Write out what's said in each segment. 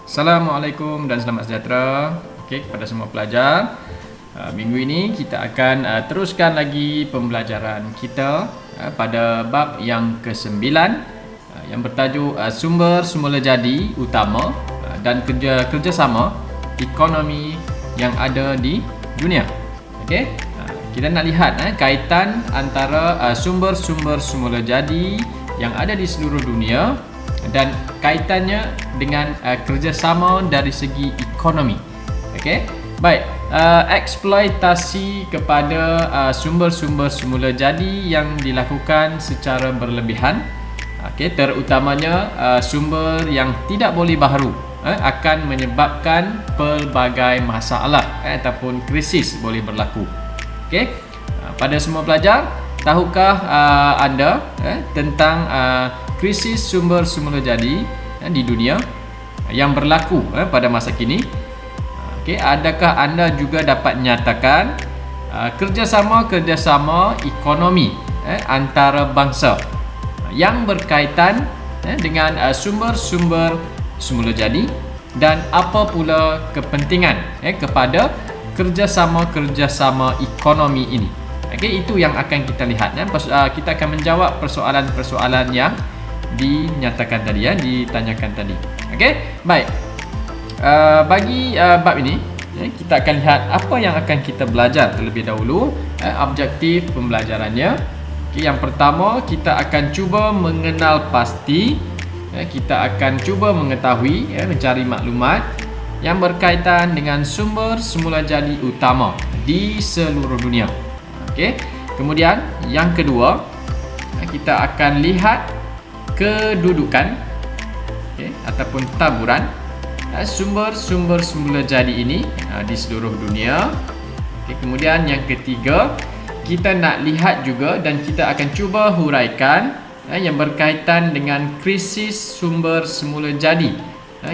Assalamualaikum dan selamat sejahtera. Okey, kepada semua pelajar. Minggu ini kita akan teruskan lagi pembelajaran kita pada bab yang ke-9 yang bertajuk sumber semula jadi utama dan kerjasama ekonomi yang ada di dunia. Okey. Kita nak lihat kaitan antara sumber-sumber semula jadi yang ada di seluruh dunia dan kaitannya dengan kerjasama dari segi ekonomi. Okey. Baik, eksploitasi kepada sumber-sumber semula jadi yang dilakukan secara berlebihan, okey, terutamanya sumber yang tidak boleh baharu akan menyebabkan pelbagai masalah ataupun krisis boleh berlaku. Okey. Pada semua pelajar, tahukah anda tentang krisis sumber semula jadi di dunia yang berlaku pada masa kini? Okey, adakah anda juga dapat nyatakan kerjasama ekonomi antara bangsa yang berkaitan dengan sumber-sumber semula jadi dan apa pula kepentingan kepada kerjasama ekonomi ini? Okey, itu yang akan kita lihat. Kita akan menjawab persoalan-persoalan yang dinyatakan tadi, ditanyakan tadi. Okey, baik. Bagi bab ini, kita akan lihat apa yang akan kita belajar terlebih dahulu, objektif pembelajarannya. Okey, yang pertama kita akan cuba mengenal pasti, kita akan cuba mengetahui, mencari maklumat yang berkaitan dengan sumber semula jadi utama di seluruh dunia. Okey. Kemudian yang kedua, kita akan lihat kedudukan ataupun taburan sumber-sumber semula jadi ini di seluruh dunia. Kemudian yang ketiga, kita nak lihat juga dan kita akan cuba huraikan yang berkaitan dengan krisis sumber semula jadi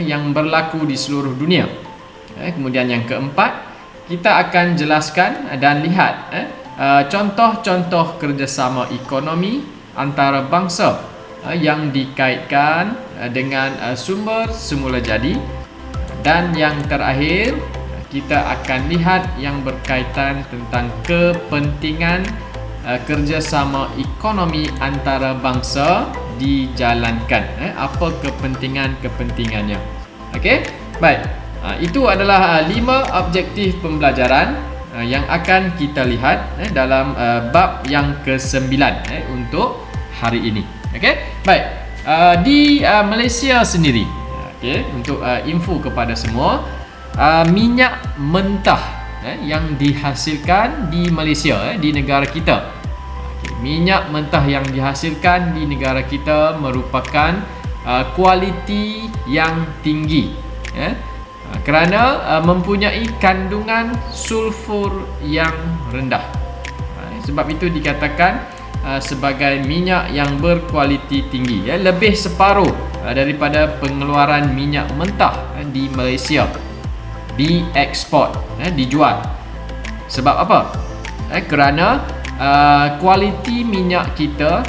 yang berlaku di seluruh dunia. Kemudian yang keempat, kita akan jelaskan dan lihat contoh-contoh kerjasama ekonomi antara bangsa yang dikaitkan dengan sumber semula jadi. Dan yang terakhir, kita akan lihat yang berkaitan tentang kepentingan kerjasama ekonomi antara bangsa dijalankan. Apa kepentingannya? Okey, baik. Itu adalah 5 objektif pembelajaran yang akan kita lihat dalam bab yang ke-9 untuk hari ini. Okey, baik. Di Malaysia sendiri, untuk info kepada semua, minyak mentah yang dihasilkan di Malaysia, di negara kita. Minyak mentah yang dihasilkan di negara kita merupakan kualiti yang tinggi, kerana mempunyai kandungan sulfur yang rendah. Sebab itu dikatakan sebagai minyak yang berkualiti tinggi, lebih separuh daripada pengeluaran minyak mentah di Malaysia diekspor, dijual. Sebab apa? Kerana kualiti minyak kita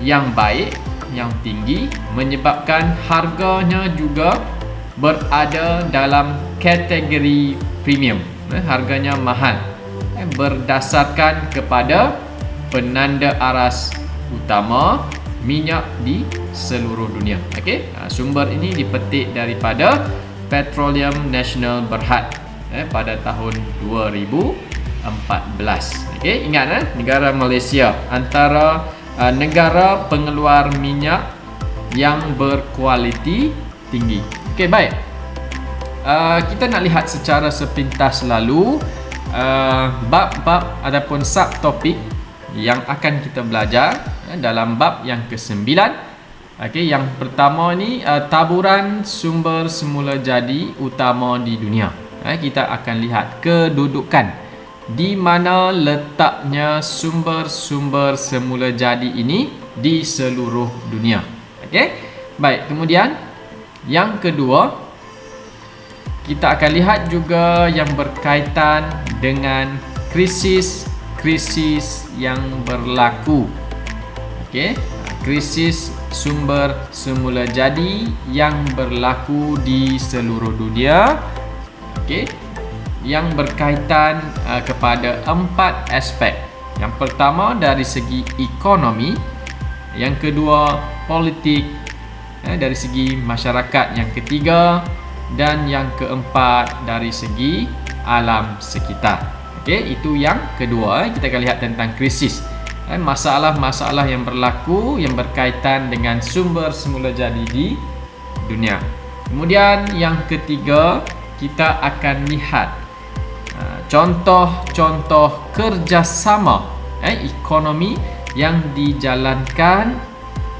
yang baik, yang tinggi, menyebabkan harganya juga berada dalam kategori premium, harganya mahal, berdasarkan kepada penanda aras utama minyak di seluruh dunia. Okey, sumber ini dipetik daripada Petroleum Nasional Berhad pada tahun 2014. Okey, ingat negara Malaysia antara negara pengeluar minyak yang berkualiti tinggi. Okey, baik. Kita nak lihat secara sepintas lalu bab-bab ataupun subtopik yang akan kita belajar dalam bab yang ke-9. Okey, yang pertama ni taburan sumber semula jadi utama di dunia. Kita akan lihat kedudukan di mana letaknya sumber-sumber semula jadi ini di seluruh dunia. Okey. Baik, kemudian yang kedua, kita akan lihat juga yang berkaitan dengan krisis yang berlaku. Okey. krisis sumber semula jadi yang berlaku di seluruh dunia. Okey, yang berkaitan kepada 4 aspek. Yang pertama dari segi ekonomi, yang kedua politik, dari segi masyarakat, yang ketiga, dan yang keempat dari segi alam sekitar. Okey, itu yang kedua. Kita akan lihat tentang krisis, masalah-masalah yang berlaku yang berkaitan dengan sumber semula jadi di dunia. Kemudian yang ketiga, kita akan lihat contoh-contoh kerjasama ekonomi yang dijalankan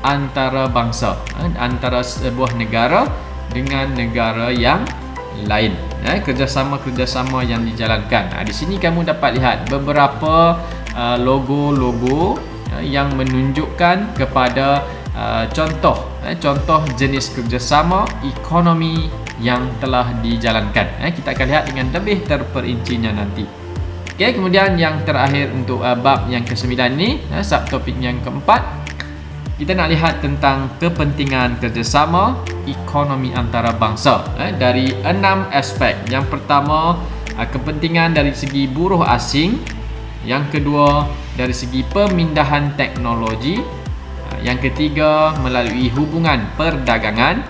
antara bangsa, antara sebuah negara dengan negara yang lain. Kerjasama-kerjasama yang dijalankan. Di sini kamu dapat lihat beberapa logo-logo yang menunjukkan kepada contoh jenis kerjasama ekonomi yang telah dijalankan. Kita akan lihat dengan lebih terperincinya nanti. Okey, kemudian yang terakhir untuk bab yang ke-9 ni, subtopik yang keempat, kita nak lihat tentang kepentingan kerjasama ekonomi antarabangsa dari 6 aspek. Yang pertama, kepentingan dari segi buruh asing. Yang kedua, dari segi pemindahan teknologi. Yang ketiga, melalui hubungan perdagangan.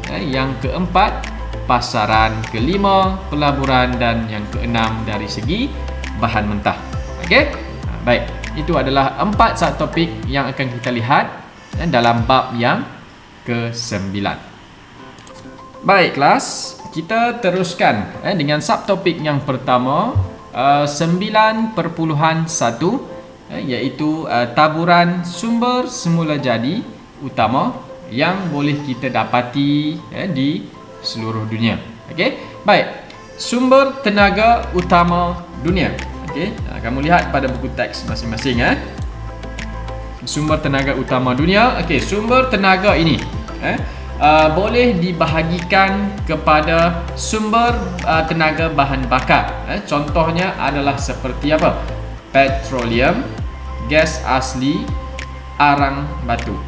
Yang keempat, pasaran. Kelima, pelaburan. Dan yang keenam, dari segi bahan mentah. Okey? Baik, itu adalah 4 subtopik yang akan kita lihat dalam bab yang ke-9. Baik kelas, kita teruskan dengan subtopik yang pertama, 9.1, iaitu taburan sumber semula jadi utama yang boleh kita dapati di seluruh dunia. Okey, baik. Sumber tenaga utama dunia. Okey, kamu lihat pada buku teks masing-masing. Sumber tenaga utama dunia. Okey, sumber tenaga ini boleh dibahagikan kepada sumber tenaga bahan bakar. Contohnya adalah seperti apa? Petroleum, gas asli, arang batu.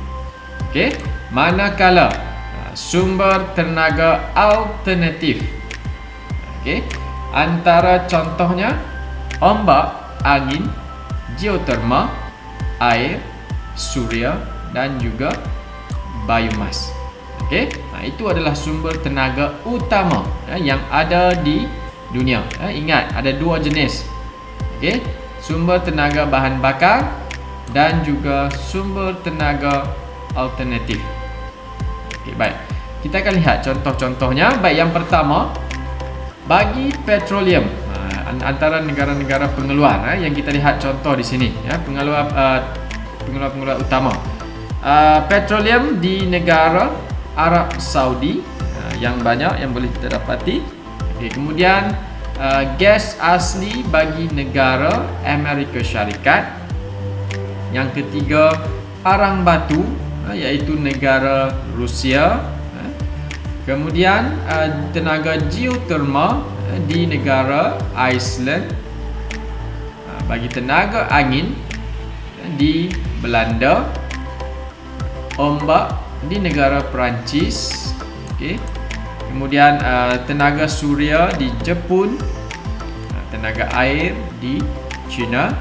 Okey, manakala sumber tenaga alternatif, okey, antara contohnya ombak, angin, geoterma, air, surya dan juga biomas. Okey, itu adalah sumber tenaga utama yang ada di dunia. Ingat, ada 2 jenis. Okey, sumber tenaga bahan bakar dan juga sumber tenaga alternatif. Okey, baik. Kita akan lihat contoh-contohnya. Baik, yang pertama, bagi petroleum, antara negara-negara pengeluar yang kita lihat contoh di sini, pengeluar utama. Petroleum di negara Arab Saudi yang banyak yang boleh kita dapati. Okey, kemudian gas asli bagi negara Amerika Syarikat. Yang ketiga, arang batu, iaitu negara Rusia. Kemudian tenaga geoterma di negara Iceland. Bagi tenaga angin di Belanda. Ombak di negara Perancis. Okey. Kemudian tenaga surya di Jepun. Tenaga air di China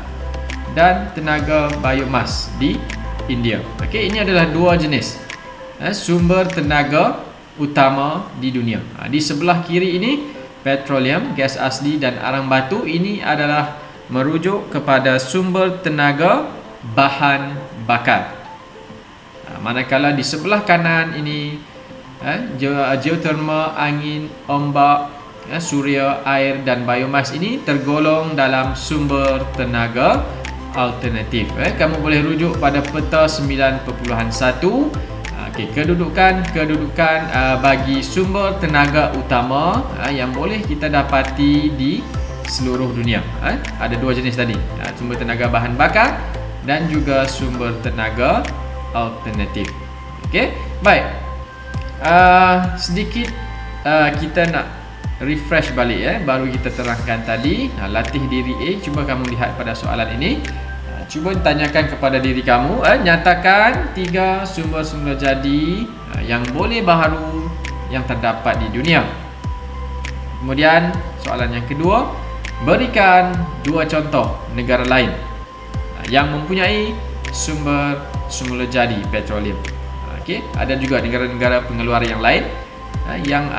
dan tenaga biomas di India. Okey, ini adalah 2 jenis sumber tenaga utama di dunia. Di sebelah kiri ini petroleum, gas asli dan arang batu. Ini adalah merujuk kepada sumber tenaga bahan bakar. Manakala di sebelah kanan ini geoterma, angin, ombak, surya, air dan biomas ini tergolong dalam sumber tenaga alternatif. Kamu boleh rujuk pada peta 9.1. Okey, kedudukan bagi sumber tenaga utama yang boleh kita dapati di seluruh dunia. Ada 2 jenis tadi, sumber tenaga bahan bakar dan juga sumber tenaga alternatif. Okey, baik. Sedikit kita nak refresh balik baru kita terangkan tadi. Latih diri A. Cuba kamu lihat pada soalan ini. Cuba tanyakan kepada diri kamu, nyatakan 3 sumber semula jadi yang boleh baharu yang terdapat di dunia. Kemudian soalan yang kedua, berikan 2 contoh negara lain yang mempunyai sumber semula jadi petroleum. Okey, ada juga negara-negara pengeluar yang lain yang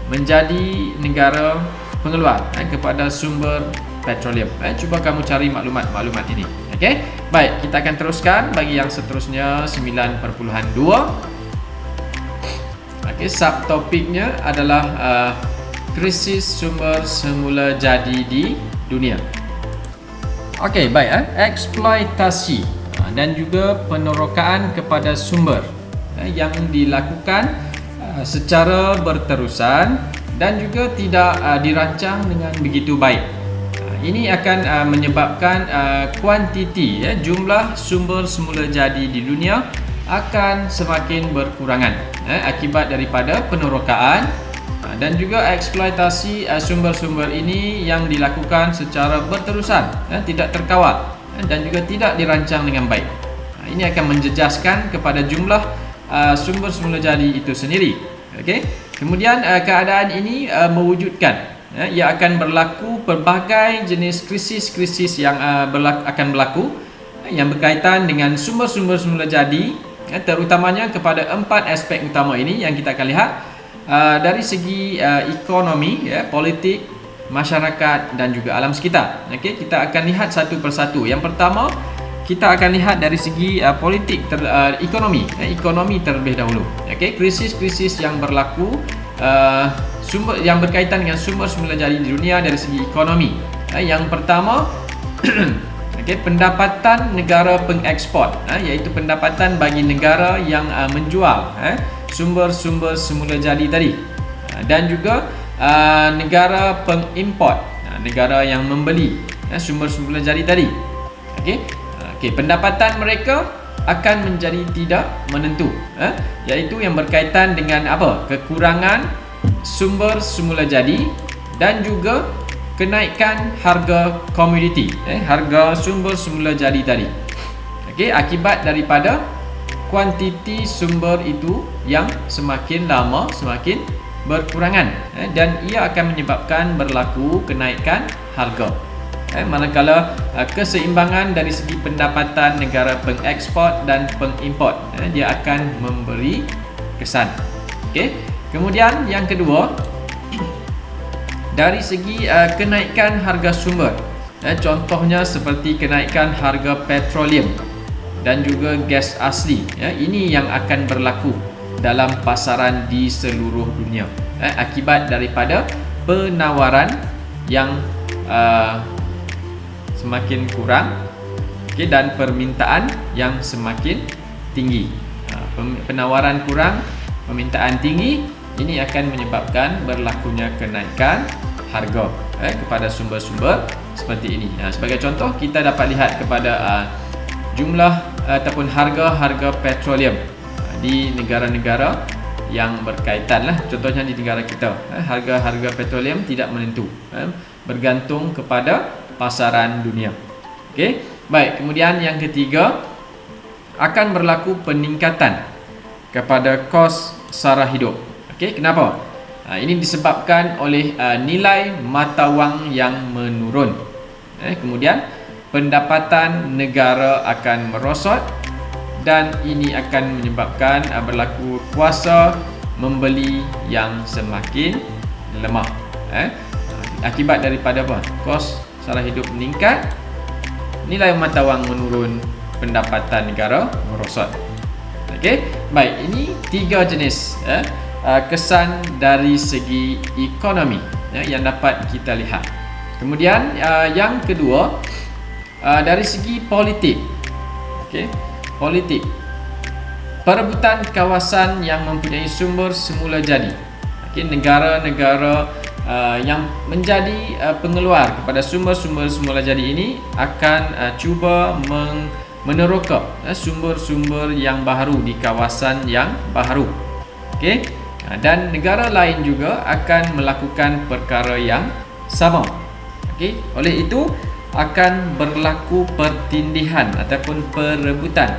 menjadi negara pengeluar kepada sumber petroleum. Cuba kamu cari maklumat-maklumat ini. Okey. Baik, kita akan teruskan bagi yang seterusnya 9.2. Okey, subtopiknya adalah krisis sumber semula jadi di dunia. Okey, baik, eksploitasi dan juga penerokaan kepada sumber yang dilakukan secara berterusan dan juga tidak dirancang dengan begitu baik. Ini akan menyebabkan kuantiti jumlah sumber semula jadi di dunia akan semakin berkurangan akibat daripada penerokaan dan juga eksploitasi sumber-sumber ini yang dilakukan secara berterusan, tidak terkawal dan juga tidak dirancang dengan baik. Ini akan menjejaskan kepada jumlah sumber semula jadi itu sendiri. Okey. Kemudian keadaan ini mewujudkan ia akan berlaku pelbagai jenis krisis-krisis yang akan berlaku yang berkaitan dengan sumber-sumber semula jadi, terutamanya kepada 4 aspek utama ini yang kita akan lihat dari segi ekonomi, politik, masyarakat dan juga alam sekitar. Okey, kita akan lihat satu persatu. Yang pertama, kita akan lihat dari segi politik ekonomi. Ekonomi terlebih dahulu. Okey, krisis-krisis yang berlaku sumber yang berkaitan dengan sumber semula jadi di dunia dari segi ekonomi. Yang pertama, pendapatan negara pengekspor, iaitu pendapatan bagi negara yang menjual sumber-sumber semula jadi tadi, dan juga negara pengimport, negara yang membeli sumber semula jadi tadi. Pendapatan mereka akan menjadi tidak menentu, iaitu yang berkaitan dengan apa? Kekurangan sumber semula jadi dan juga kenaikan harga komoditi, harga sumber semula jadi tadi. Akibat daripada kuantiti sumber itu yang semakin lama semakin berkurangan, dan ia akan menyebabkan berlaku kenaikan harga. Manakala keseimbangan dari segi pendapatan negara pengekspor dan pengimport, dia akan memberi kesan. Kemudian yang kedua, dari segi kenaikan harga sumber, contohnya seperti kenaikan harga petroleum dan juga gas asli, ini yang akan berlaku dalam pasaran di seluruh dunia akibat daripada penawaran yang semakin kurang, dan permintaan yang semakin tinggi. Penawaran kurang, permintaan tinggi, ini akan menyebabkan berlakunya kenaikan harga kepada sumber-sumber seperti ini. Sebagai contoh, kita dapat lihat kepada jumlah ataupun harga-harga petroleum di negara-negara yang berkaitan lah. Contohnya di negara kita, harga-harga petroleum tidak menentu, bergantung kepada pasaran dunia. Baik, kemudian yang ketiga, akan berlaku peningkatan kepada kos sara hidup. Kenapa? Ini disebabkan oleh nilai mata wang yang menurun. Kemudian pendapatan negara akan merosot dan ini akan menyebabkan berlaku kuasa membeli yang semakin lemah. Akibat daripada apa? Kos sara hidup meningkat, nilai mata wang menurun, pendapatan negara merosot. Baik, ini 3 jenis kesan dari segi ekonomi yang dapat kita lihat. Kemudian yang kedua, dari segi politik. Politik, perebutan kawasan yang mempunyai sumber semula jadi. Negara-negara yang menjadi pengeluar kepada sumber-sumber semula jadi ini akan cuba meneroka sumber-sumber yang baharu di kawasan yang baharu. Dan negara lain juga akan melakukan perkara yang sama. Oleh itu, akan berlaku pertindihan ataupun perebutan,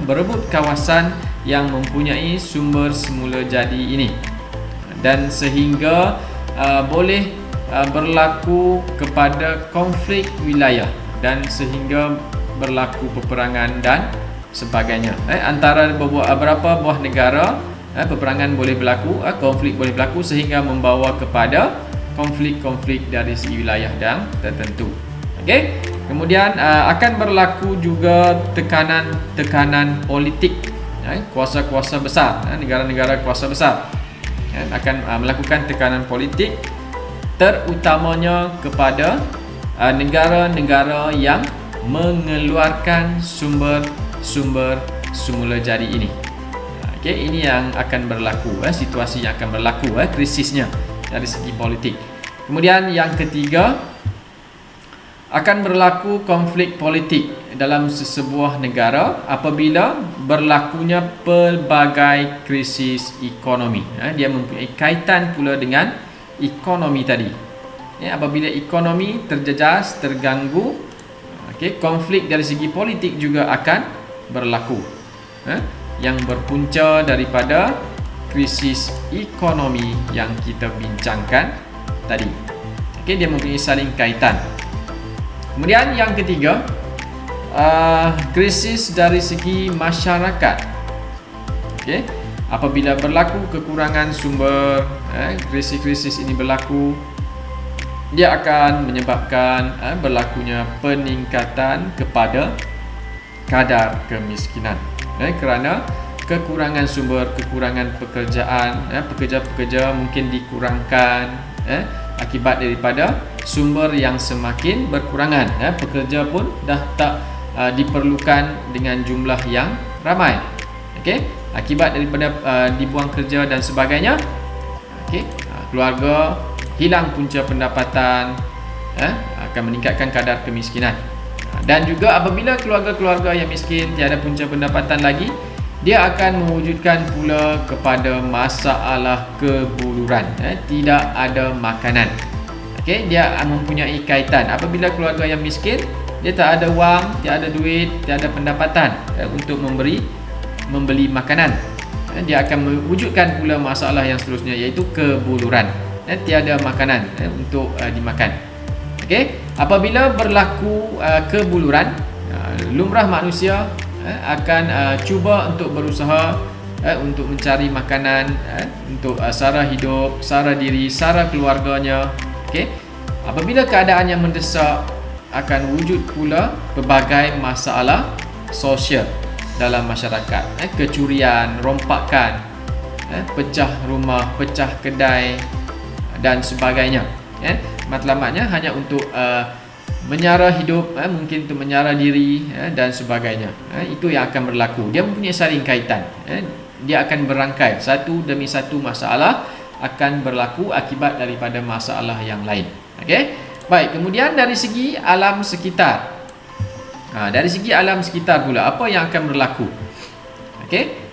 berebut kawasan yang mempunyai sumber semula jadi ini, dan sehingga boleh berlaku kepada konflik wilayah dan sehingga berlaku peperangan dan sebagainya. Antara beberapa buah negara, peperangan boleh berlaku, konflik boleh berlaku sehingga membawa kepada konflik-konflik dari segi wilayah dan tertentu. Okey. Kemudian akan berlaku juga tekanan politik, kuasa-kuasa besar, negara-negara kuasa besar akan melakukan tekanan politik, terutamanya kepada negara-negara yang mengeluarkan sumber semula jadi ini. Okey, ini yang akan berlaku, situasi yang akan berlaku, krisisnya dari segi politik. Kemudian yang ketiga, akan berlaku konflik politik dalam sesebuah negara apabila berlakunya pelbagai krisis ekonomi. Dia mempunyai kaitan pula dengan ekonomi tadi. Apabila ekonomi terjejas, terganggu, konflik dari segi politik juga akan berlaku, yang berpunca daripada krisis ekonomi yang kita bincangkan tadi. Dia mempunyai saling kaitan. Kemudian yang ketiga, krisis dari segi masyarakat. Apabila berlaku kekurangan sumber, krisis-krisis ini berlaku, dia akan menyebabkan berlakunya peningkatan kepada kadar kemiskinan, kerana kekurangan sumber, kekurangan pekerjaan, pekerja-pekerja mungkin dikurangkan akibat daripada sumber yang semakin berkurangan, pekerja pun dah tak diperlukan dengan jumlah yang ramai. Akibat daripada dibuang kerja dan sebagainya, keluarga hilang punca pendapatan, akan meningkatkan kadar kemiskinan. Dan juga apabila keluarga-keluarga yang miskin tiada punca pendapatan lagi, dia akan mewujudkan pula kepada masalah kebuluran, tidak ada makanan. Dia mempunyai kaitan. Apabila keluarga yang miskin, dia tak ada wang, tak ada duit, tak ada pendapatan untuk membeli makanan, dia akan mewujudkan pula masalah yang seterusnya, iaitu kebuluran, tiada makanan untuk dimakan. Apabila berlaku kebuluran, lumrah manusia akan cuba untuk berusaha untuk mencari makanan untuk sara hidup, sara diri, sara keluarganya. Apabila keadaan yang mendesak, akan wujud pula pelbagai masalah sosial dalam masyarakat, kecurian, rompakan, pecah rumah, pecah kedai dan sebagainya. Matlamatnya hanya untuk menyara hidup, mungkin untuk menyara diri dan sebagainya. Itu yang akan berlaku. Dia mempunyai saling kaitan. Dia akan berangkai, satu demi satu masalah akan berlaku akibat daripada masalah yang lain. Baik, kemudian dari segi alam sekitar. Dari segi alam sekitar pula, apa yang akan berlaku?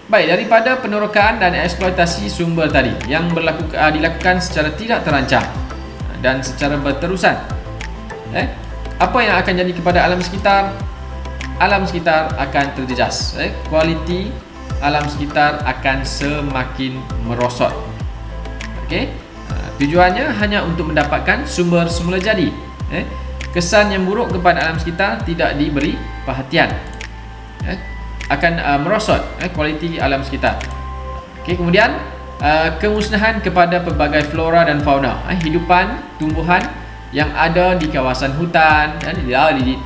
Baik, daripada penerokaan dan eksploitasi sumber tadi yang dilakukan secara tidak terancang dan secara berterusan, apa yang akan jadi kepada alam sekitar? Alam sekitar akan terjejas. Kualiti alam sekitar akan semakin merosot. Tujuannya hanya untuk mendapatkan sumber semula jadi. Kesan yang buruk kepada alam sekitar tidak diberi perhatian, akan merosot kualiti alam sekitar. Kemudian kemusnahan kepada pelbagai flora dan fauna, hidupan tumbuhan yang ada di kawasan hutan,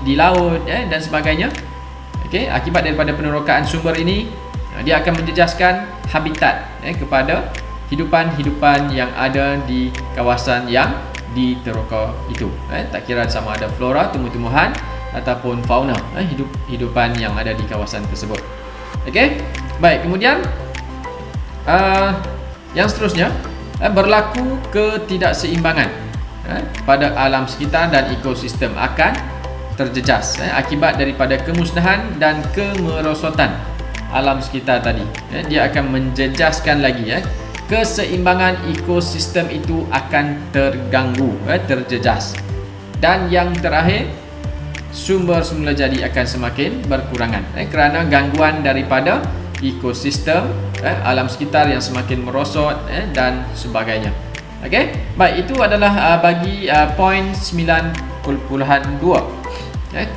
di laut dan sebagainya. Akibat daripada penerokaan sumber ini, dia akan menjejaskan habitat kepada hidupan-hidupan yang ada di kawasan yang diteroka itu. Tak kira sama ada flora, tumbuh-tumbuhan ataupun fauna, hidupan yang ada di kawasan tersebut. Baik, kemudian yang seterusnya, berlaku ketidakseimbangan pada alam sekitar dan ekosistem akan terjejas akibat daripada kemusnahan dan kemerosotan alam sekitar tadi. Dia akan menjejaskan lagi, keseimbangan ekosistem itu akan terganggu, terjejas. Dan yang terakhir, sumber semula jadi akan semakin berkurangan kerana gangguan daripada ekosistem alam sekitar yang semakin merosot dan sebagainya. Okey, baik, itu adalah bagi poin 9.2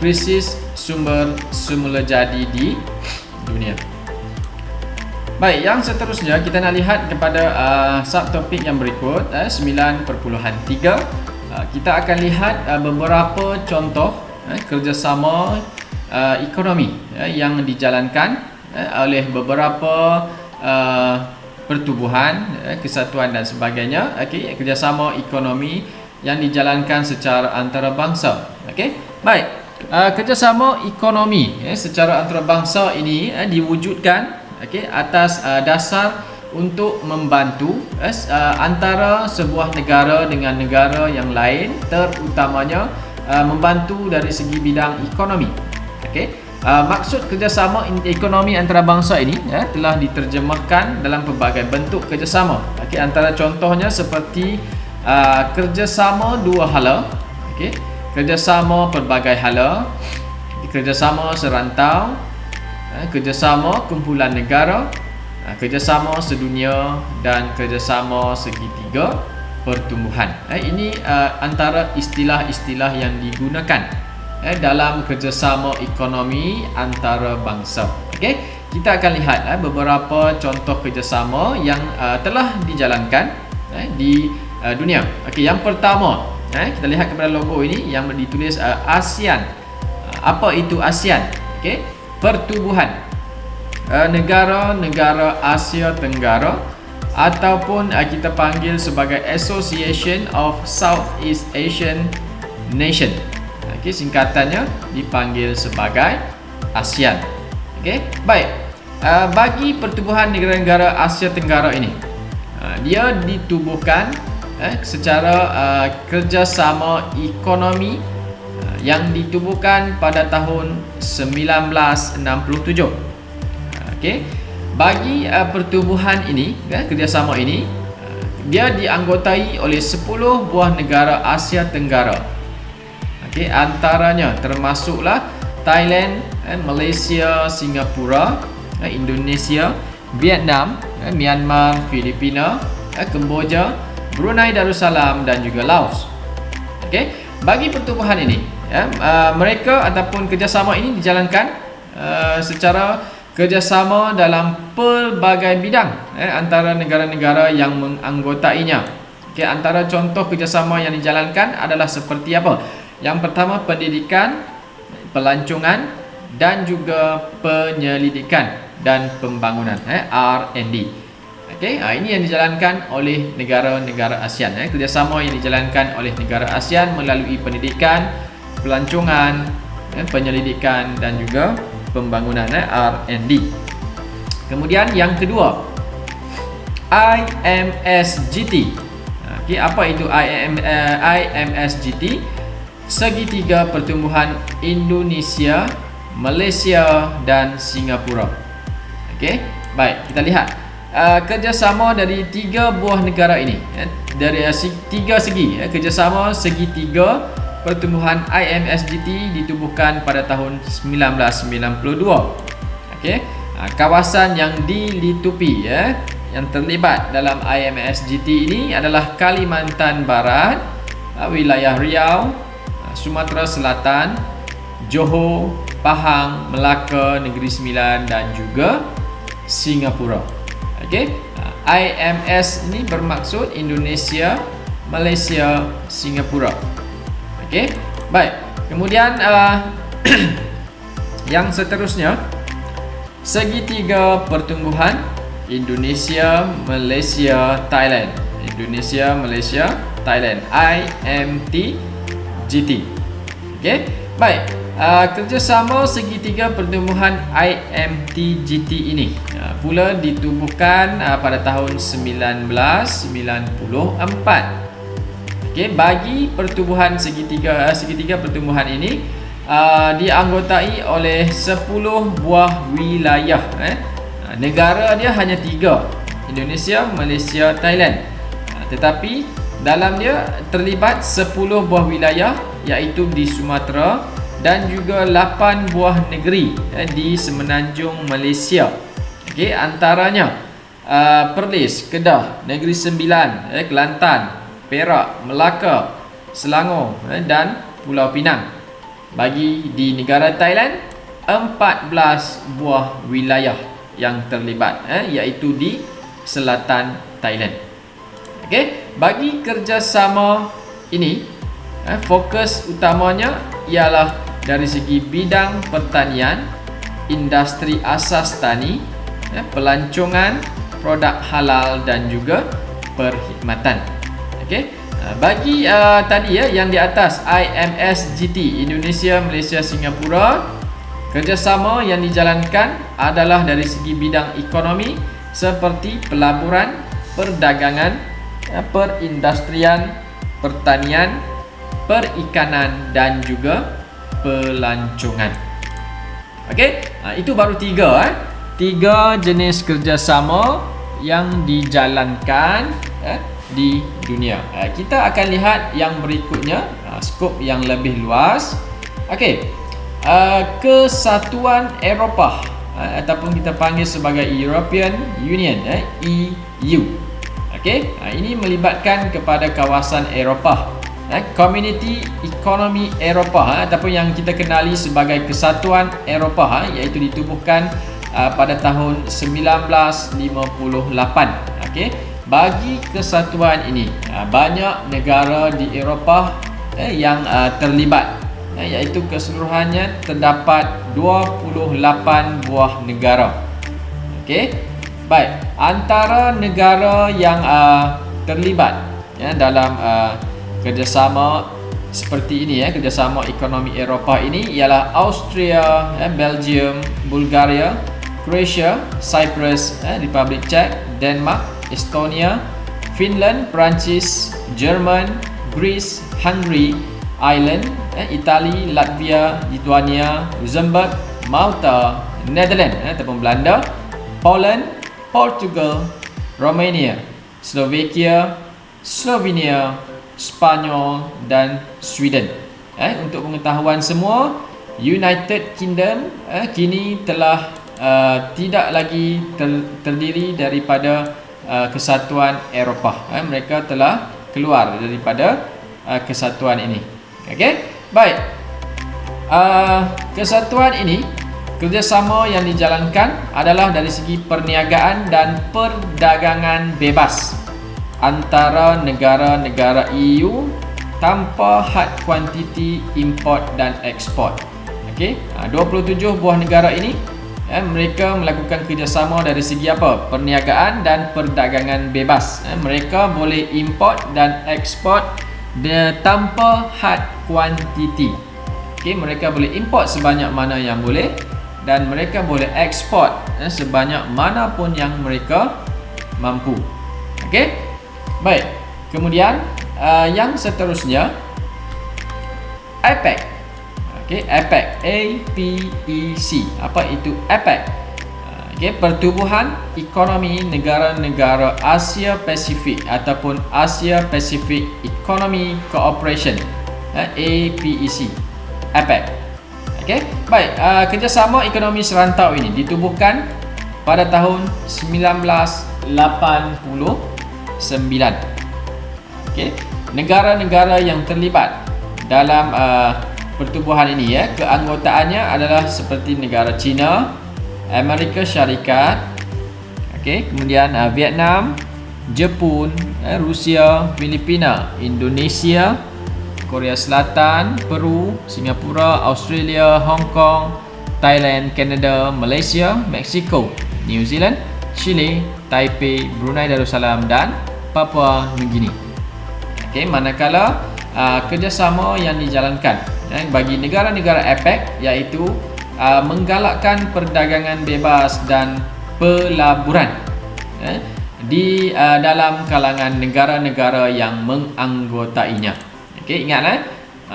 krisis sumber semula jadi di dunia. Baik, yang seterusnya kita nak lihat kepada subtopik yang berikut 9.3. Kita akan lihat beberapa contoh kerjasama ekonomi yang dijalankan oleh beberapa pertubuhan, kesatuan dan sebagainya. Okey, kerjasama ekonomi yang dijalankan secara antarabangsa. Okey, baik, kerjasama ekonomi secara antarabangsa ini diwujudkan atas dasar untuk membantu antara sebuah negara dengan negara yang lain, terutamanya membantu dari segi bidang ekonomi. Okey, maksud kerjasama ekonomi antarabangsa ini telah diterjemahkan dalam pelbagai bentuk kerjasama. Okey, antara contohnya seperti kerjasama dua hala, kerjasama pelbagai hala, kerjasama serantau, kerjasama kumpulan negara, kerjasama sedunia dan kerjasama segitiga pertumbuhan. Ini antara istilah-istilah yang digunakan dalam kerjasama ekonomi antarabangsa. Okey, kita akan lihat beberapa contoh kerjasama yang telah dijalankan di dunia. Okey, yang pertama, kita lihat kepada logo ini yang ditulis ASEAN. Apa itu ASEAN? Okey, pertubuhan negara-negara Asia Tenggara, ataupun kita panggil sebagai Association of Southeast Asian Nation. Okey, singkatannya dipanggil sebagai ASEAN. Okey, baik. Bagi pertubuhan negara-negara Asia Tenggara ini, dia ditubuhkan secara kerjasama ekonomi yang ditubuhkan pada tahun 1967. Okey, bagi pertubuhan ini, kerjasama ini, dia dianggotai oleh 10 buah negara Asia Tenggara. Okey, antaranya termasuklah Thailand, Malaysia, Singapura, Indonesia, Vietnam, Myanmar, Filipina, Kemboja, Brunei Darussalam dan juga Laos. Okey, bagi pertubuhan ini, mereka ataupun kerjasama ini dijalankan secara kerjasama dalam pelbagai bidang antara negara-negara yang menganggotainya. Okey, antara contoh kerjasama yang dijalankan adalah seperti apa? Yang pertama, pendidikan, pelancongan dan juga penyelidikan dan pembangunan, R&D. Okey, ini yang dijalankan oleh negara-negara ASEAN. Kerjasama yang dijalankan oleh negara ASEAN melalui pendidikan, pelancongan, penyelidikan dan juga pembangunan, R&D. Kemudian yang kedua, IMSGT. Okey, apa itu IMSGT? Segitiga pertumbuhan Indonesia, Malaysia dan Singapura. Okey, baik, kita lihat kerjasama dari 3 buah negara ini, dari 3 segi. Kerjasama segitiga pertumbuhan IMSGT ditubuhkan pada tahun 1992. Okey, kawasan yang dilitupi yang terlibat dalam IMSGT ini adalah Kalimantan Barat, wilayah Riau, Sumatera Selatan, Johor, Pahang, Melaka, Negeri Sembilan dan juga Singapura. Okey, IMS ini bermaksud Indonesia, Malaysia, Singapura. Okey, baik. Kemudian yang seterusnya, segitiga pertumbuhan Indonesia, Malaysia, Thailand. Indonesia, Malaysia, Thailand, IMTGT. Okey, baik. Kerjasama segitiga pertumbuhan IMTGT ini pula ditubuhkan pada tahun 1994. Okey, bagi pertumbuhan segitiga pertumbuhan ini dianggotai oleh 10 buah wilayah. Negara dia hanya 3, Indonesia, Malaysia, Thailand. Tetapi dalam dia terlibat 10 buah wilayah, iaitu di Sumatera, dan juga 8 buah negeri di semenanjung Malaysia. Okey, antaranya Perlis, Kedah, Negeri Sembilan, Kelantan, Perak, Melaka, Selangor dan Pulau Pinang. Bagi di negara Thailand, 14 buah wilayah yang terlibat, iaitu di selatan Thailand. Okey, bagi kerjasama ini, fokus utamanya ialah dari segi bidang pertanian, industri asas tani, pelancongan, produk halal dan juga perkhidmatan. Okey, bagi tadi yang di atas IMSGT, Indonesia, Malaysia, Singapura, kerjasama yang dijalankan adalah dari segi bidang ekonomi seperti pelaburan, perdagangan, perindustrian, pertanian, perikanan dan juga pelancongan. Okey, itu baru tiga jenis kerjasama yang dijalankan di dunia. Kita akan lihat yang berikutnya, skop yang lebih luas. Okey, Kesatuan Eropah ataupun kita panggil sebagai European Union, EU. Okey, ini melibatkan kepada kawasan Eropah, Community Economy Eropah, ataupun yang kita kenali sebagai Kesatuan Eropah, iaitu ditubuhkan pada tahun 1958. Okey, bagi kesatuan ini banyak negara di Eropah yang terlibat, iaitu keseluruhannya terdapat 28 buah negara. Okey, baik, antara negara yang terlibat dalam kerjasama seperti ini, kerjasama ekonomi Eropah ini ialah Austria, Belgium, Bulgaria, Croatia, Cyprus, Republik Czech, Denmark, Estonia, Finland, Perancis, Jerman, Greece, Hungary, Ireland, Itali, Latvia, Lithuania, Luxembourg, Malta, Netherlands ataupun Belanda, Poland, Portugal, Romania, Slovakia, Slovenia, Spanyol dan Sweden. Untuk pengetahuan semua, United Kingdom kini telah tidak lagi terdiri daripada Kesatuan Eropah. Mereka telah keluar daripada kesatuan ini. Okey, baik. Kesatuan ini, kerjasama yang dijalankan adalah dari segi perniagaan dan perdagangan bebas antara negara-negara EU tanpa had kuantiti import dan ekspor. Okey, 27 buah negara ini mereka melakukan kerjasama dari segi apa? Perniagaan dan perdagangan bebas. Mereka boleh import dan ekspor tanpa had kuantiti. Okey, mereka boleh import sebanyak mana yang boleh dan mereka boleh ekspor sebanyak mana pun yang mereka mampu. Okey, baik. Kemudian yang seterusnya, APEC. Okey, APEC, APEC. Apa itu APEC? Okey, Pertubuhan Ekonomi Negara-negara Asia Pasifik ataupun Asia Pacific Economy Cooperation, APEC. APEC. Okey, baik. Kerjasama ekonomi serantau ini ditubuhkan pada tahun 1989. Okey, negara-negara yang terlibat dalam pertubuhan ini, keanggotaannya adalah seperti negara China, Amerika Syarikat, okey, kemudian Vietnam, Jepun, Rusia, Filipina, Indonesia, Korea Selatan, Peru, Singapura, Australia, Hong Kong, Thailand, Canada, Malaysia, Mexico, New Zealand, Chile, Taipei, Brunei Darussalam dan Papua Nugini. Okey, manakala kerjasama yang dijalankan bagi negara-negara APEC iaitu menggalakkan perdagangan bebas dan pelaburan di dalam kalangan negara-negara yang menganggotainya. Okey, ingat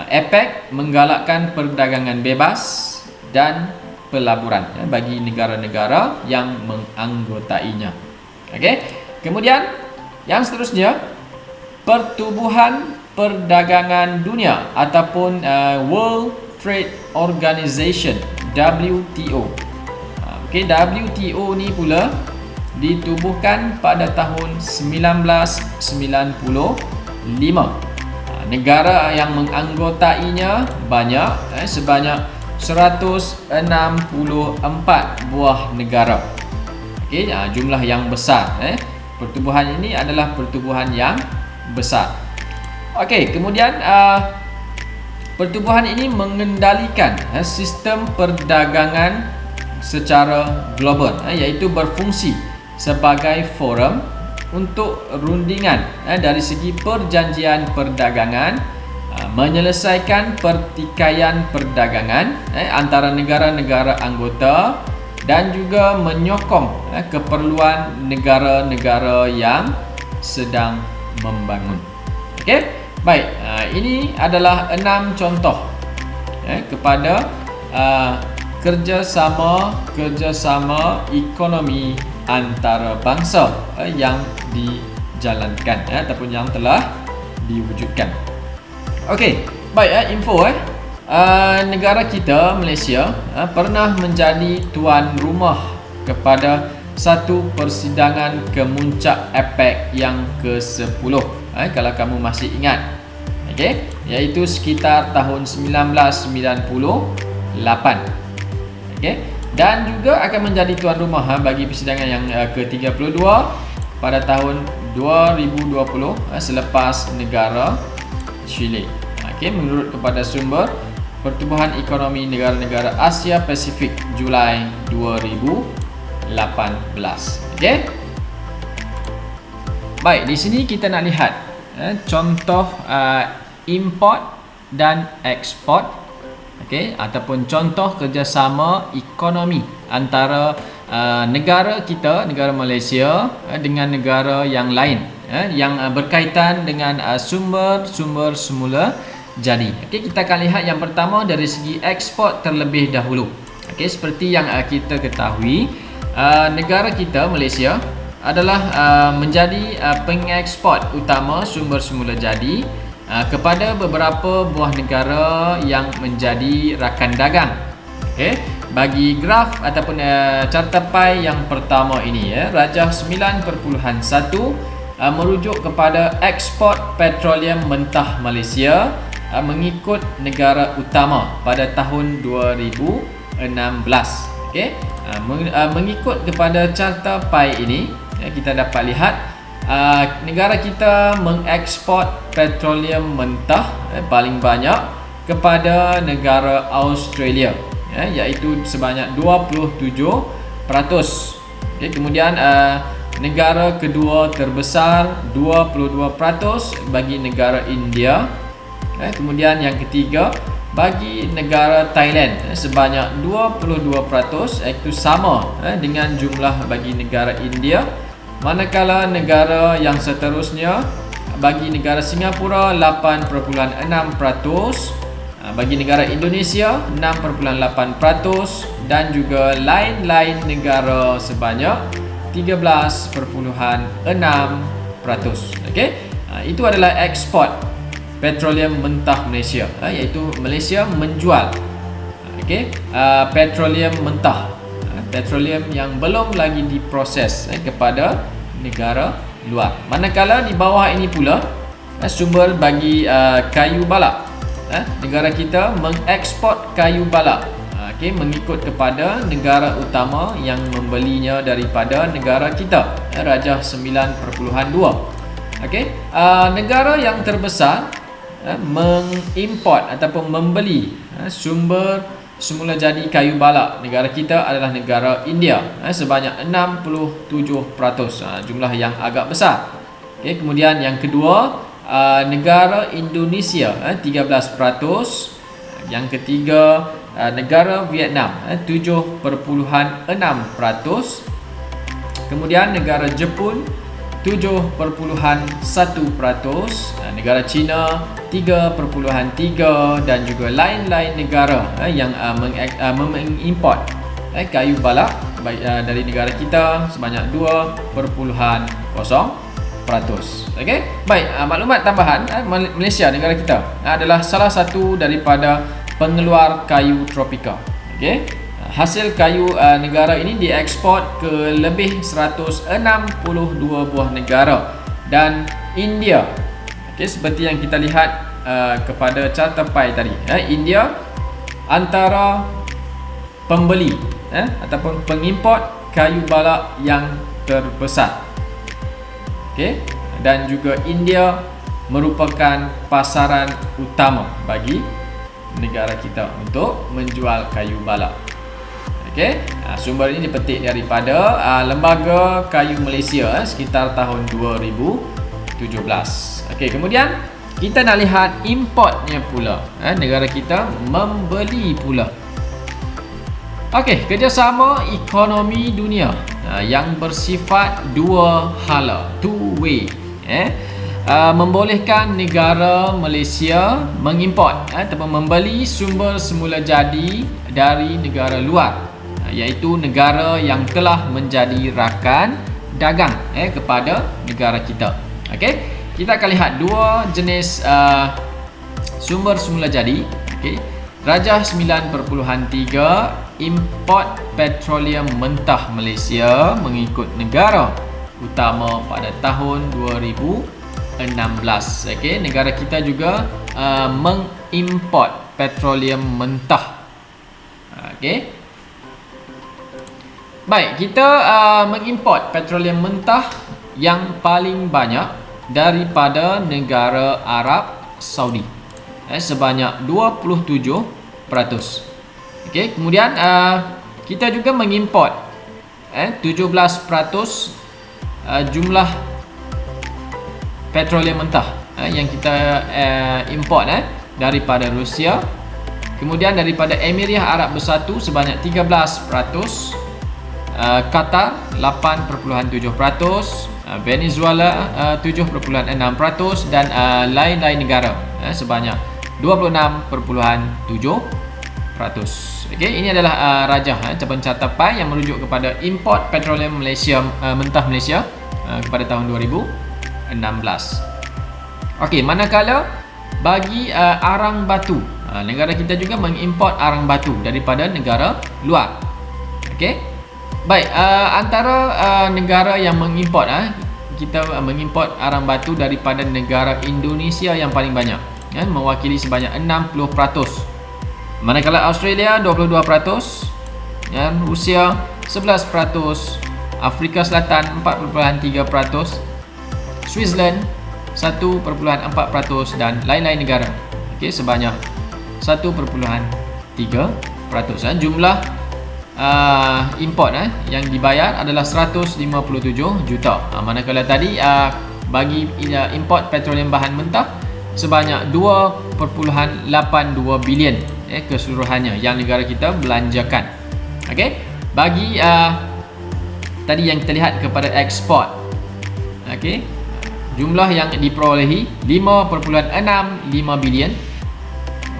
APEC menggalakkan perdagangan bebas dan pelaburan bagi negara-negara yang menganggotainya. Okey, kemudian yang seterusnya, Pertubuhan Perdagangan Dunia ataupun World Trade Organization, WTO. Okey, WTO ni pula ditubuhkan pada tahun 1995. Negara yang menganggotainya banyak, sebanyak 164 buah negara. Okey, jumlah yang besar. Pertubuhan ini adalah pertubuhan yang besar. Okey, kemudian pertubuhan ini mengendalikan sistem perdagangan secara global, iaitu berfungsi sebagai forum untuk rundingan dari segi perjanjian perdagangan, menyelesaikan pertikaian perdagangan antara negara-negara anggota dan juga menyokong keperluan negara-negara yang sedang membangun. Okey, baik, ini adalah 6 contoh kepada kerjasama ekonomi antarabangsa yang dijalankan ataupun yang telah diwujudkan. Okey, baik, info negara kita Malaysia pernah menjadi tuan rumah kepada satu persidangan kemuncak APEC yang ke-10, kalau kamu masih ingat. Okey, iaitu sekitar tahun 1998. Okey, dan juga akan menjadi tuan rumah bagi persidangan yang ke-32 pada tahun 2020 selepas negara Chile. Okey, menurut kepada sumber Pertubuhan Ekonomi Negara-Negara Asia Pasifik Julai 2018. Okey. Baik, di sini kita nak lihat contoh import dan ekspor. Okey, ataupun contoh kerjasama ekonomi antara negara kita, negara Malaysia dengan negara yang lain yang berkaitan dengan sumber-sumber semula jadi. Okey, kita akan lihat yang pertama dari segi ekspor terlebih dahulu. Okey, seperti yang kita ketahui, negara kita Malaysia adalah menjadi pengeksport utama sumber semula jadi kepada beberapa buah negara yang menjadi rakan dagang. Okey, bagi graf ataupun carta pie yang pertama ini, rajah 9.1 merujuk kepada ekspor petroleum mentah Malaysia mengikut negara utama pada tahun 2016. Okey, mengikut kepada carta pie ini, kita dapat lihat negara kita mengekspor petroleum mentah paling banyak kepada negara Australia, iaitu sebanyak 27%. Okay, kemudian negara kedua terbesar 22% bagi negara India. Kemudian yang ketiga bagi negara Thailand sebanyak 22%, iaitu sama dengan jumlah bagi negara India. Manakala negara yang seterusnya bagi negara Singapura 8.6%, bagi negara Indonesia 6.8% dan juga lain-lain negara sebanyak 13.6%. Okey, itu adalah ekspor petroleum mentah Malaysia, iaitu Malaysia menjual petroleum mentah, petroleum yang belum lagi diproses kepada negara luar. Manakala di bawah ini pula sumber bagi kayu balak, negara kita mengeksport kayu balak, mengikut kepada negara utama yang membelinya daripada negara kita, rajah 9.2. Negara yang terbesar mengimport ataupun membeli sumber semula jadi kayu balak negara kita adalah negara India, sebanyak 67%, jumlah yang agak besar. Kemudian yang kedua negara Indonesia 13%, yang ketiga negara Vietnam 7.6%, kemudian negara Jepun 7.1%, negara China 3.3, dan juga lain-lain negara yang mengimport kayu balak dari negara kita sebanyak 2.0%. Okey, baik, maklumat tambahan, Malaysia negara kita adalah salah satu daripada pengeluar kayu tropika. Okey. Hasil kayu negara ini diekspor ke lebih 162 buah negara dan India. Okey, seperti yang kita lihat kepada carta pie tadi, India antara pembeli ataupun pengimport kayu balak yang terbesar. Okey, dan juga India merupakan pasaran utama bagi negara kita untuk menjual kayu balak. Okey, sumber ini dipetik daripada Lembaga Kayu Malaysia sekitar tahun 2017. Okey, kemudian kita nak lihat importnya pula. Negara kita membeli pula. Okey, kerjasama ekonomi dunia yang bersifat dua hala, two way, membolehkan negara Malaysia mengimport ataupun membeli sumber semula jadi dari negara luar, iaitu negara yang telah menjadi rakan dagang kepada negara kita. Okey, kita akan lihat dua jenis sumber semula jadi. Okey, Rajah 9.3, import petroleum mentah Malaysia mengikut negara utama pada tahun 2016. Okey, negara kita juga mengimport petroleum mentah. Okey. Baik, kita mengimport petroleum mentah yang paling banyak daripada negara Arab Saudi, sebanyak 27%. Okey, kemudian kita juga mengimport 17% jumlah petroleum mentah yang kita import daripada Rusia. Kemudian daripada Emiria Arab Bersatu sebanyak 13%, Qatar 8.7%, Venezuela 7.6% dan lain-lain negara sebanyak 26.7%. Okey, ini adalah rajah cabaran carta pie yang merujuk kepada import petroleum Malaysia mentah Malaysia kepada tahun 2016. Okey, manakala bagi arang batu, negara kita juga mengimport arang batu daripada negara luar. Okey. Baik, antara negara yang mengimport, kita mengimport arang batu daripada negara Indonesia yang paling banyak, mewakili sebanyak 60%. Manakala Australia 22%, Rusia 11%, Afrika Selatan 4.3%, Switzerland 1.4% dan lain-lain negara, okey, sebanyak 1.3%. Jumlah import yang dibayar adalah 157 juta. Manakala tadi bagi import petroleum bahan mentah sebanyak 2.82 bilion keseluruhannya yang negara kita belanjakan. Okey, bagi tadi yang kita lihat kepada ekspor, okey, jumlah yang diperolehi 5.65 bilion.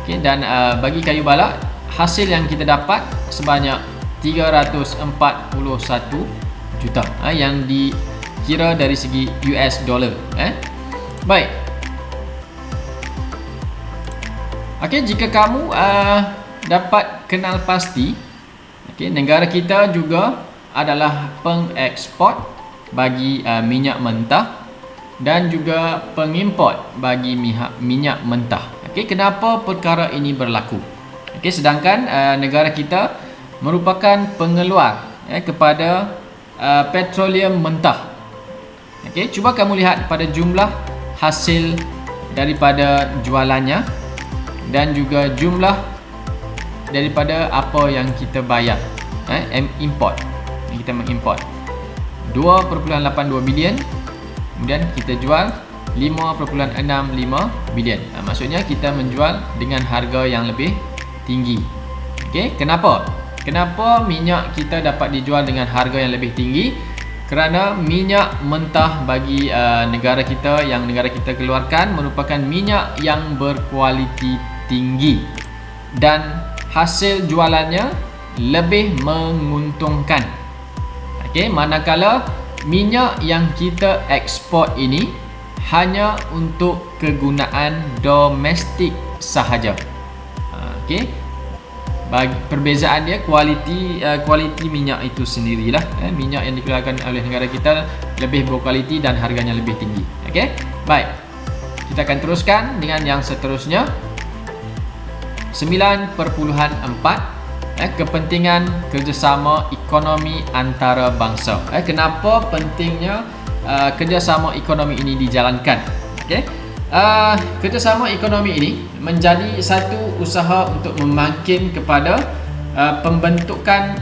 Okey, dan bagi kayu balak hasil yang kita dapat sebanyak 341 juta yang dikira dari segi US dollar. Baik. Okey, jika kamu dapat kenal pasti, okey, negara kita juga adalah pengeksport bagi minyak mentah dan juga pengimport bagi minyak mentah. Okey, kenapa perkara ini berlaku? Okey, sedangkan negara kita merupakan pengeluar kepada petroleum mentah. Okey, cuba kamu lihat pada jumlah hasil daripada jualannya dan juga jumlah daripada apa yang kita bayar import. Kita mengimport 2.82 bilion, kemudian kita jual 5.65 bilion. Maksudnya kita menjual dengan harga yang lebih tinggi. Okey, kenapa? Kenapa minyak kita dapat dijual dengan harga yang lebih tinggi? Kerana minyak mentah bagi negara kita yang negara kita keluarkan merupakan minyak yang berkualiti tinggi dan hasil jualannya lebih menguntungkan. Okey, manakala minyak yang kita ekspor ini hanya untuk kegunaan domestik sahaja. Okey. Bagi perbezaan dia kualiti minyak itu sendirilah. Minyak yang dikeluarkan oleh negara kita lebih berkualiti dan harganya lebih tinggi. Okey. Baik. Kita akan teruskan dengan yang seterusnya. 9.4 kepentingan kerjasama ekonomi antarabangsa. Kenapa pentingnya kerjasama ekonomi ini dijalankan? Okey. Kerjasama ekonomi ini menjadi satu usaha untuk memakin kepada pembentukan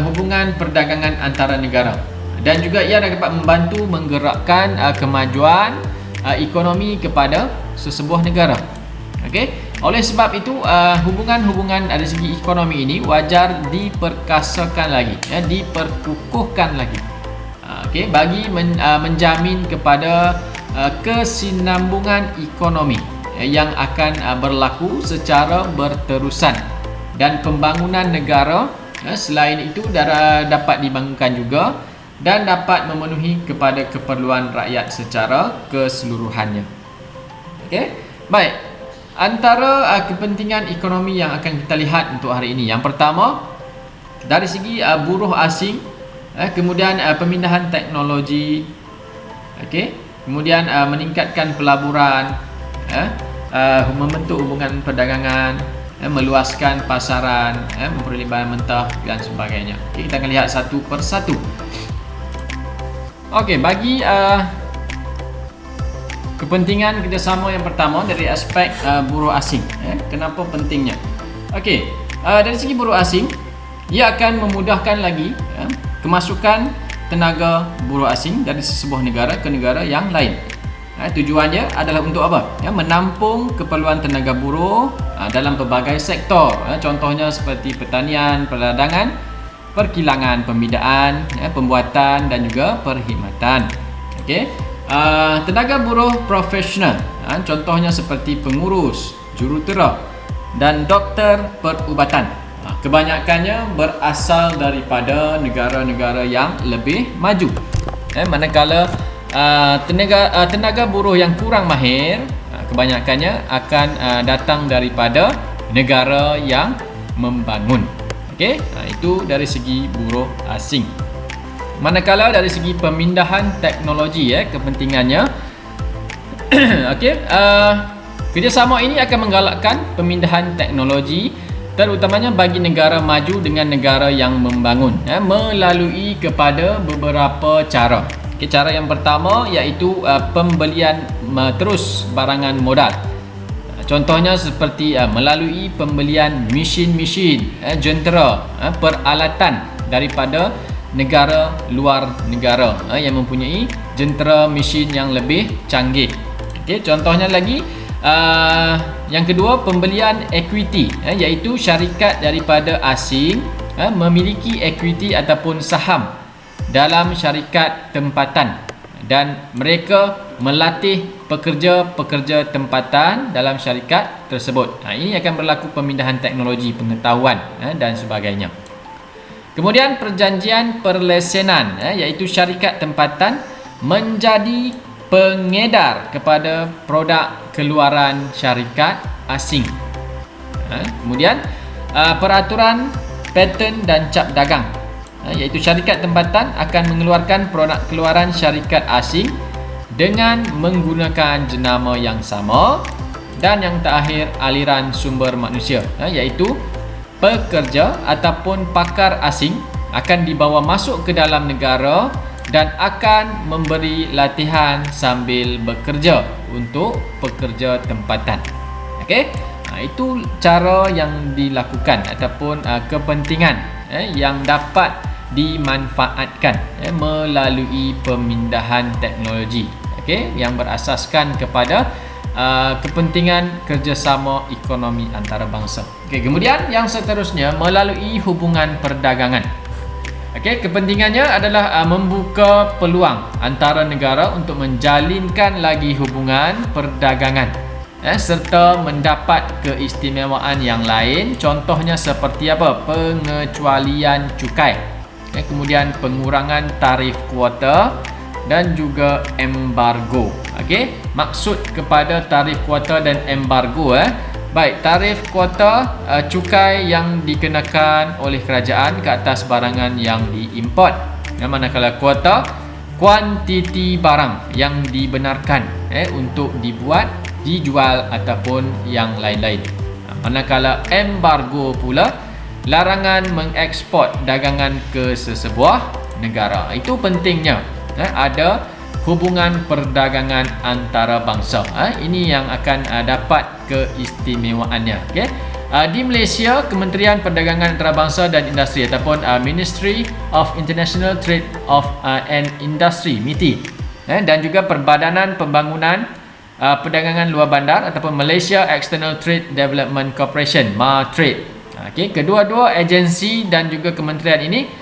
hubungan perdagangan antara negara, dan juga ia dapat membantu menggerakkan kemajuan ekonomi kepada sesebuah negara. Okey. Oleh sebab itu hubungan-hubungan dari segi ekonomi ini wajar diperkasakan lagi, diperkukuhkan lagi. Okey, bagi menjamin kepada kesinambungan ekonomi yang akan berlaku secara berterusan, dan pembangunan negara selain itu dapat dibangunkan juga dan dapat memenuhi kepada keperluan rakyat secara keseluruhannya. Okey, baik. Antara kepentingan ekonomi yang akan kita lihat untuk hari ini, yang pertama dari segi buruh asing, kemudian pemindahan teknologi, okey, kemudian meningkatkan pelaburan, membentuk hubungan perdagangan, meluaskan pasaran, memperoleh bahan mentah dan sebagainya. Okay, kita akan lihat satu persatu. Okey, bagi kepentingan kerjasama yang pertama dari aspek buruh asing, kenapa pentingnya? Okey, dari segi buruh asing, ia akan memudahkan lagi kemasukan tenaga buruh asing dari sesebuah negara ke negara yang lain. Tujuannya adalah untuk apa? Menampung keperluan tenaga buruh dalam pelbagai sektor. Contohnya seperti pertanian, perdagangan, perkilangan, pembidaan, pembuatan dan juga perkhidmatan. Okey. Tenaga buruh profesional, contohnya seperti pengurus, jurutera dan doktor perubatan. Kebanyakannya berasal daripada negara-negara yang lebih maju. Manakala tenaga buruh yang kurang mahir, kebanyakannya akan datang daripada negara yang membangun. Okey, itu dari segi buruh asing. Manakala dari segi pemindahan teknologi, kepentingannya, okey, kerjasama ini akan menggalakkan pemindahan teknologi, terutamanya bagi negara maju dengan negara yang membangun, melalui kepada beberapa cara. Okay, cara yang pertama iaitu pembelian terus barangan modal. Contohnya seperti melalui pembelian mesin-mesin, jentera, peralatan daripada negara luar negara yang mempunyai jentera mesin yang lebih canggih. Okay, contohnya lagi, yang kedua, pembelian equity, iaitu syarikat daripada asing memiliki equity ataupun saham dalam syarikat tempatan, dan mereka melatih pekerja-pekerja tempatan dalam syarikat tersebut. Ini akan berlaku pemindahan teknologi pengetahuan dan sebagainya. Kemudian perjanjian perlesenan, iaitu syarikat tempatan menjadi pengedar kepada produk keluaran syarikat asing. Kemudian peraturan paten dan cap dagang, iaitu syarikat tempatan akan mengeluarkan produk keluaran syarikat asing dengan menggunakan jenama yang sama. Dan yang terakhir, aliran sumber manusia, iaitu pekerja ataupun pakar asing akan dibawa masuk ke dalam negara dan akan memberi latihan sambil bekerja untuk pekerja tempatan. Okey, itu cara yang dilakukan ataupun kepentingan yang dapat dimanfaatkan melalui pemindahan teknologi. Okey, yang berasaskan kepada kepentingan kerjasama ekonomi antarabangsa. Okey, kemudian yang seterusnya melalui hubungan perdagangan. Okey, kepentingannya adalah membuka peluang antara negara untuk menjalinkan lagi hubungan perdagangan, serta mendapat keistimewaan yang lain. Contohnya seperti apa? Pengecualian cukai, kemudian pengurangan tarif kuota dan juga embargo. Okey, maksud kepada tarif kuota dan embargo Baik, tarif kuota cukai yang dikenakan oleh kerajaan ke atas barangan yang diimport. Manakala kuota kuantiti barang yang dibenarkan untuk dibuat, dijual ataupun yang lain-lain. Manakala embargo pula larangan mengekspor dagangan ke sesebuah negara. Itu pentingnya ada hubungan perdagangan antarabangsa. Ini yang akan dapat keistimewaannya. Okay? Di Malaysia, Kementerian Perdagangan Antarabangsa dan Industri ataupun Ministry of International Trade and Industry (MITI) dan juga Perbadanan Pembangunan Perdagangan Luar Bandar ataupun Malaysia External Trade Development Corporation (MATRADE). Okay? Kedua-dua agensi dan juga kementerian ini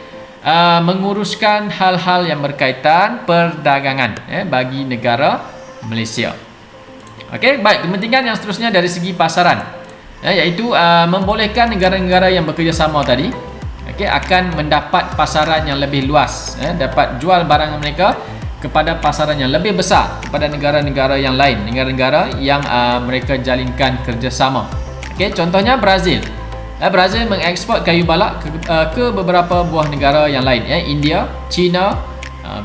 menguruskan hal-hal yang berkaitan perdagangan bagi negara Malaysia. Okey, baik, kepentingan yang seterusnya dari segi pasaran iaitu membolehkan negara-negara yang bekerjasama tadi akan mendapat pasaran yang lebih luas, dapat jual barang mereka kepada pasaran yang lebih besar kepada negara-negara yang lain, negara-negara yang mereka jalinkan kerjasama. Okey, contohnya Brazil. Brazil mengeksport kayu balak ke beberapa buah negara yang lain, India, China,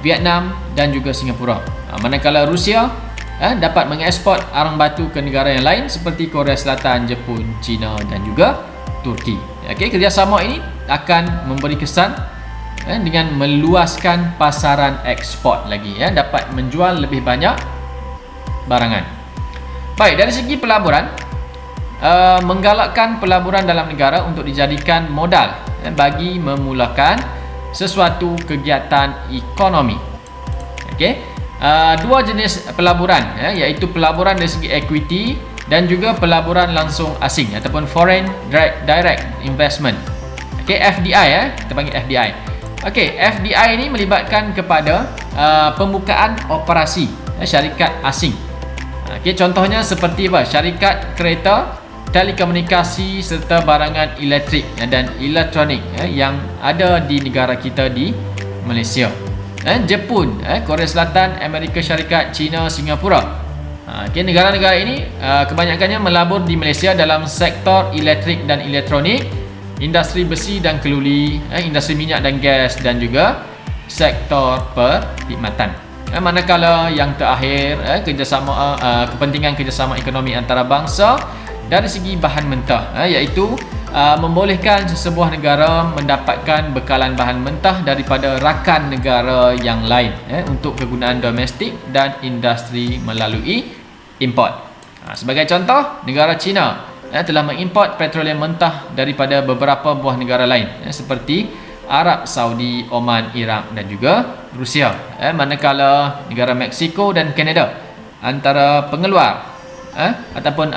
Vietnam dan juga Singapura. Manakala Rusia dapat mengeksport arang batu ke negara yang lain seperti Korea Selatan, Jepun, China dan juga Turki. Okey, kerjasama ini akan memberi kesan dengan meluaskan pasaran ekspor lagi, dapat menjual lebih banyak barangan. Baik, dari segi pelaburan, menggalakkan pelaburan dalam negara untuk dijadikan modal bagi memulakan sesuatu kegiatan ekonomi. Okey, dua jenis pelaburan iaitu pelaburan dari segi equity dan juga pelaburan langsung asing ataupun foreign direct investment. Okey, FDI kita panggil FDI. Okey, FDI ini melibatkan kepada pembukaan operasi syarikat asing. Okey, contohnya seperti apa? Syarikat kereta, telekomunikasi serta barangan elektrik dan elektronik yang ada di negara kita di Malaysia. Jepun, Korea Selatan, Amerika Syarikat, China, Singapura. Okay, negara-negara ini kebanyakannya melabur di Malaysia dalam sektor elektrik dan elektronik, industri besi dan keluli, industri minyak dan gas dan juga sektor perkhidmatan. Manakala yang terakhir kerjasama kepentingan kerjasama ekonomi antarabangsa dari segi bahan mentah, iaitu membolehkan sesebuah negara mendapatkan bekalan bahan mentah daripada rakan negara yang lain untuk kegunaan domestik dan industri melalui import. Sebagai contoh, negara China telah mengimport petroleum mentah daripada beberapa buah negara lain seperti Arab Saudi, Oman, Iraq dan juga Rusia. Manakala negara Mexico dan Kanada antara pengeluar ataupun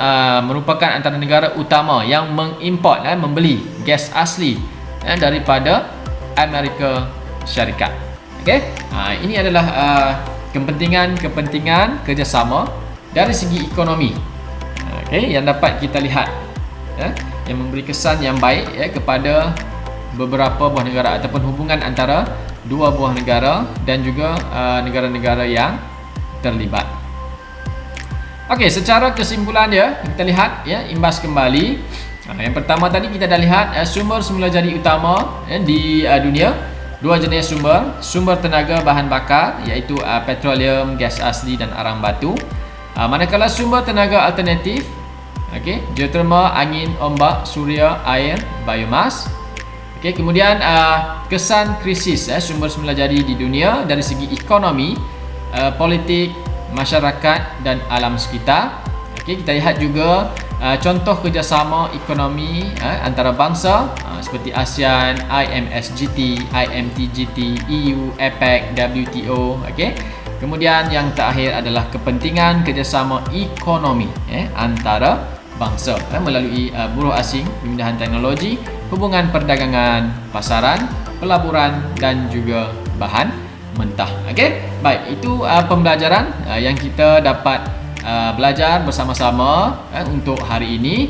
merupakan antara negara utama yang mengimport membeli gas asli daripada Amerika Syarikat. Okey, ini adalah kepentingan kerjasama dari segi ekonomi. Okey, yang dapat kita lihat yang memberi kesan yang baik kepada beberapa buah negara ataupun hubungan antara dua buah negara dan juga negara-negara yang terlibat. Okey, secara kesimpulan kita lihat imbas kembali. Yang pertama tadi kita dah lihat sumber semula jadi utama di dunia. Dua jenis sumber tenaga bahan bakar iaitu petroleum, gas asli dan arang batu. Manakala sumber tenaga alternatif, geoterma, angin, ombak, suria, air, biomas. Kemudian kesan krisis sumber semula jadi di dunia dari segi ekonomi, politik, masyarakat dan alam sekitar. Kita lihat juga contoh kerjasama ekonomi antarabangsa seperti ASEAN, IMSGT, IMTGT, EU, APEC, WTO. Kemudian yang terakhir adalah kepentingan kerjasama ekonomi antara bangsa melalui buruh asing, pemindahan teknologi, hubungan perdagangan, pasaran, pelaburan dan juga bahan mentah. Baik, itu pembelajaran yang kita dapat belajar bersama-sama untuk hari ini.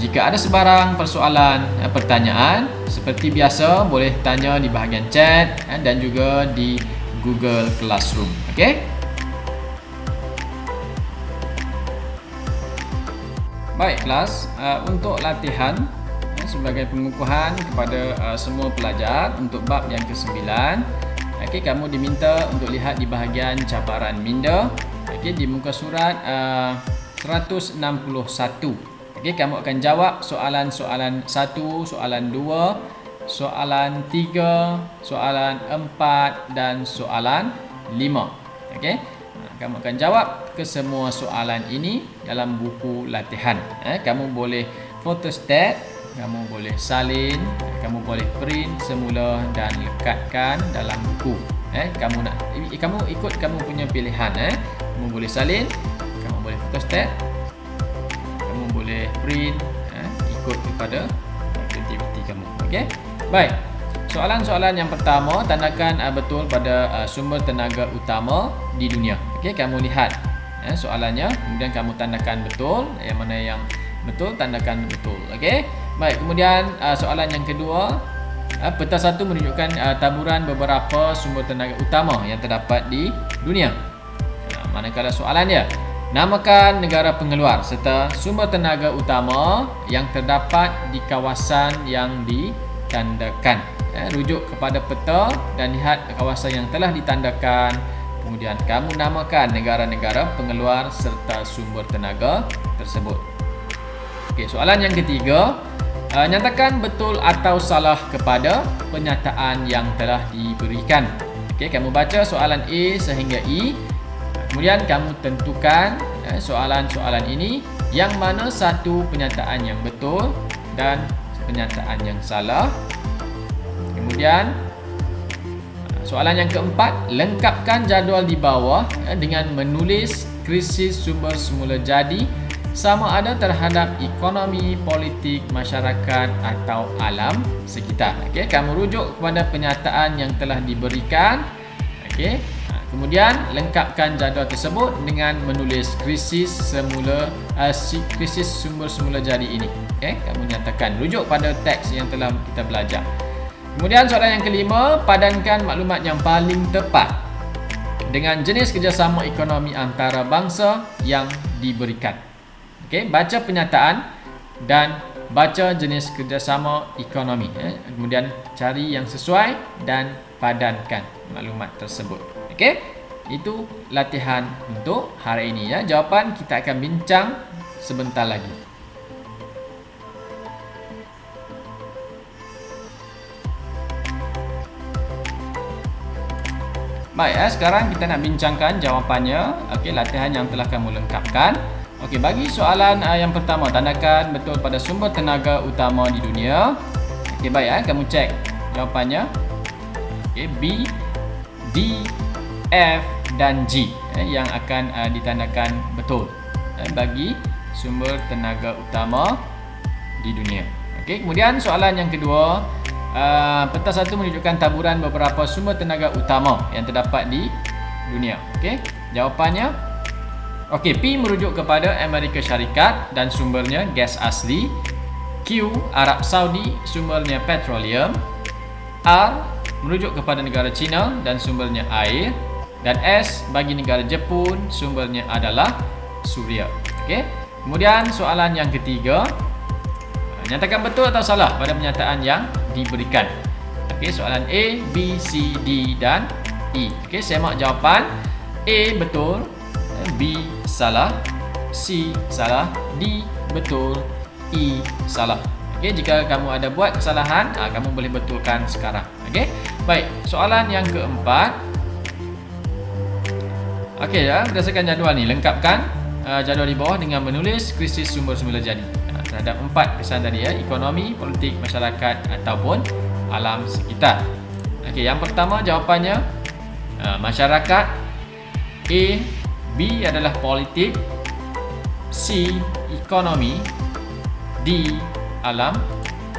Jika ada sebarang persoalan, pertanyaan, seperti biasa boleh tanya di bahagian chat dan juga di Google Classroom. Baik kelas, untuk latihan sebagai pengukuhan kepada semua pelajar untuk bab yang ke-9, okey, kamu diminta untuk lihat di bahagian cabaran minda, okey, di muka surat 161. Okey, kamu akan jawab soalan 1, soalan 2, soalan 3, soalan 4 dan soalan 5. Okey. Kamu akan jawab ke semua soalan ini dalam buku latihan. Kamu boleh photostat, kamu boleh salin, kamu boleh print semula dan lekatkan dalam buku. Kamu ikut kamu punya pilihan. Kamu boleh salin, kamu boleh photostat, kamu boleh print, ikut kepada aktiviti kamu. Okey. Baik. Soalan-soalan yang pertama, tandakan betul pada sumber tenaga utama di dunia. Okey, kamu lihat soalannya, kemudian kamu tandakan betul, yang mana yang betul tandakan betul. Okey. Baik, kemudian soalan yang kedua, peta 1 menunjukkan taburan beberapa sumber tenaga utama yang terdapat di dunia. Manakala soalannya, namakan negara pengeluar serta sumber tenaga utama yang terdapat di kawasan yang ditandakan. Rujuk kepada peta dan lihat kawasan yang telah ditandakan. Kemudian kamu namakan negara-negara pengeluar serta sumber tenaga tersebut. Okey, soalan yang ketiga, nyatakan betul atau salah kepada pernyataan yang telah diberikan. Okey, kamu baca soalan A sehingga E. Kemudian kamu tentukan soalan-soalan ini yang mana satu pernyataan yang betul dan pernyataan yang salah. Kemudian soalan yang keempat, lengkapkan jadual di bawah dengan menulis krisis sumber semula jadi sama ada terhadap ekonomi, politik, masyarakat atau alam sekitar. Okey, kamu rujuk kepada pernyataan yang telah diberikan. Okey. Kemudian lengkapkan jadual tersebut dengan menulis krisis sumber semula jadi ini. Okey, kamu nyatakan rujuk pada teks yang telah kita belajar. Kemudian soalan yang kelima, padankan maklumat yang paling tepat dengan jenis kerjasama ekonomi antarabangsa yang diberikan. Okey, baca pernyataan dan baca jenis kerjasama ekonomi. Kemudian cari yang sesuai dan padankan maklumat tersebut. Okey, itu latihan untuk hari ini. Jawapan kita akan bincang sebentar lagi. Baik, sekarang kita nak bincangkan jawapannya. Okey, latihan yang telah kamu lengkapkan. Okey, bagi soalan yang pertama, tandakan betul pada sumber tenaga utama di dunia. Okey, baik, kamu cek jawapannya. Okey, B, D, F dan G yang akan ditandakan betul bagi sumber tenaga utama di dunia. Okey, kemudian soalan yang kedua, peta 1 menunjukkan taburan beberapa sumber tenaga utama yang terdapat di dunia. Okey, jawapannya, okey, P merujuk kepada Amerika Syarikat dan sumbernya gas asli. Q, Arab Saudi, sumbernya petroleum. R merujuk kepada negara China dan sumbernya air. Dan S bagi negara Jepun, sumbernya adalah suria. Okey, kemudian soalan yang ketiga, nyatakan betul atau salah pada pernyataan yang diberikan. Okey, soalan A, B, C, D dan E. Okey, semak jawapan. A betul, B salah, C salah, D betul, E salah. Okey, jika kamu ada buat kesalahan, kamu boleh betulkan sekarang. Okey, baik. Soalan yang keempat. Okey, berdasarkan jadual ni, lengkapkan jadual di bawah dengan menulis krisis sumber semula jadi terhadap 4 kesan tadi, ekonomi, politik, masyarakat ataupun alam sekitar. Okey, yang pertama jawapannya masyarakat. A, B adalah politik, C ekonomi, D alam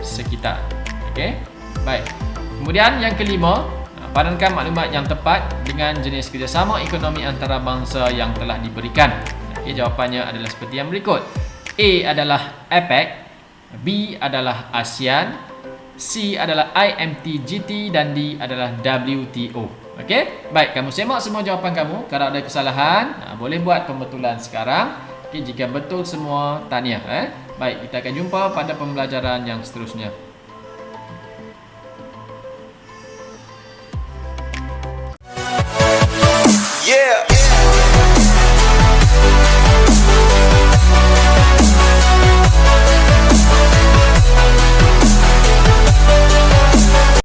sekitar. Okey, baik. Kemudian yang kelima, padankan maklumat yang tepat dengan jenis kerjasama ekonomi antarabangsa yang telah diberikan. Okey, jawapannya adalah seperti yang berikut. A adalah APEC, B adalah ASEAN, C adalah IMTGT dan D adalah WTO. Okey, baik, kamu semak semua jawapan kamu. Kalau ada kesalahan, boleh buat pembetulan sekarang. Okay, jika betul semua, tahniah. Baik, kita akan jumpa pada pembelajaran yang seterusnya.